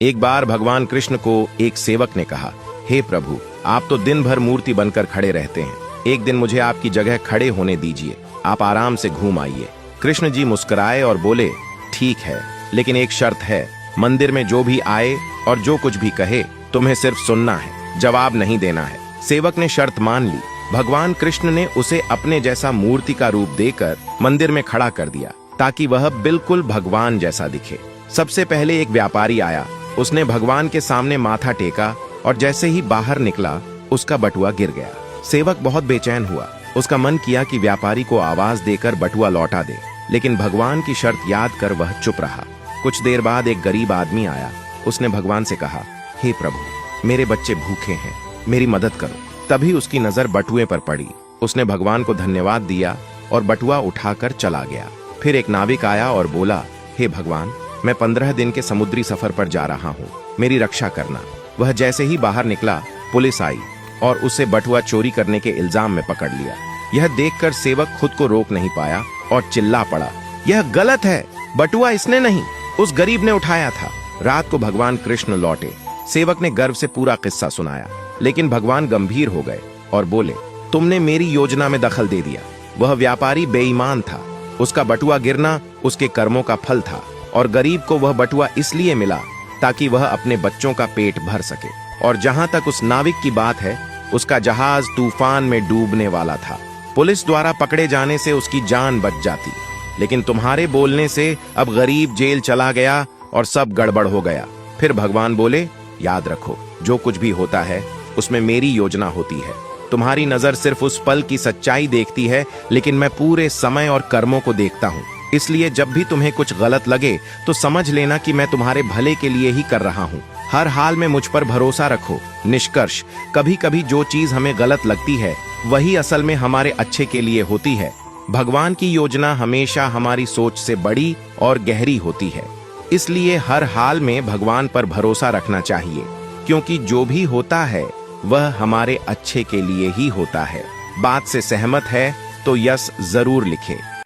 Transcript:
एक बार भगवान कृष्ण को एक सेवक ने कहा, हे प्रभु, आप तो दिन भर मूर्ति बनकर खड़े रहते हैं, एक दिन मुझे आपकी जगह खड़े होने दीजिए, आप आराम से घूम आइए। कृष्ण जी मुस्कुराए और बोले, ठीक है, लेकिन एक शर्त है, मंदिर में जो भी आए और जो कुछ भी कहे तुम्हें सिर्फ सुनना है, जवाब नहीं देना है। सेवक ने शर्त मान ली। भगवान कृष्ण ने उसे अपने जैसा मूर्ति का रूप देकर मंदिर में खड़ा कर दिया ताकि वह बिल्कुल भगवान जैसा दिखे। सबसे पहले एक व्यापारी आया, उसने भगवान के सामने माथा टेका और जैसे ही बाहर निकला उसका बटुआ गिर गया। सेवक बहुत बेचैन हुआ, उसका मन किया कि व्यापारी को आवाज देकर बटुआ लौटा दे, लेकिन भगवान की शर्त याद कर वह चुप रहा। कुछ देर बाद एक गरीब आदमी आया, उसने भगवान से कहा, हे प्रभु, मेरे बच्चे भूखे हैं, मेरी मदद करो। तभी उसकी नजर बटुए पर पड़ी, उसने भगवान को धन्यवाद दिया और बटुआ उठाकर चला गया। फिर एक नाविक आया और बोला, हे भगवान, मैं 15 दिन के समुद्री सफर पर जा रहा हूँ, मेरी रक्षा करना। वह जैसे ही बाहर निकला, पुलिस आई और उसे बटुआ चोरी करने के इल्जाम में पकड़ लिया। यह देखकर सेवक खुद को रोक नहीं पाया और चिल्ला पड़ा, यह गलत है, बटुआ इसने नहीं, उस गरीब ने उठाया था। रात को भगवान कृष्ण लौटे। सेवक ने गर्व से पूरा किस्सा सुनाया, लेकिन भगवान गंभीर हो गए और बोले, तुमने मेरी योजना में दखल दे दिया। वह व्यापारी बेईमान था, उसका बटुआ गिरना उसके कर्मों का फल था और गरीब को वह बटुआ इसलिए मिला ताकि वह अपने बच्चों का पेट भर सके। और जहां तक उस नाविक की बात है, उसका जहाज तूफान में डूबने वाला था, पुलिस द्वारा पकड़े जाने से उसकी जान बच जाती, लेकिन तुम्हारे बोलने से अब गरीब जेल चला गया और सब गड़बड़ हो गया। फिर भगवान बोले, याद रखो, जो कुछ भी होता है उसमें मेरी योजना होती है। तुम्हारी नजर सिर्फ उस पल की सच्चाई देखती है, लेकिन मैं पूरे समय और कर्मों को देखता हूँ। इसलिए जब भी तुम्हें कुछ गलत लगे तो समझ लेना कि मैं तुम्हारे भले के लिए ही कर रहा हूँ। हर हाल में मुझ पर भरोसा रखो। निष्कर्ष, कभी कभी जो चीज हमें गलत लगती है वही असल में हमारे अच्छे के लिए होती है। भगवान की योजना हमेशा हमारी सोच से बड़ी और गहरी होती है, इसलिए हर हाल में भगवान पर भरोसा रखना चाहिए, क्योंकि जो भी होता है वह हमारे अच्छे के लिए ही होता है। बात से सहमत है तो यस जरूर लिखें।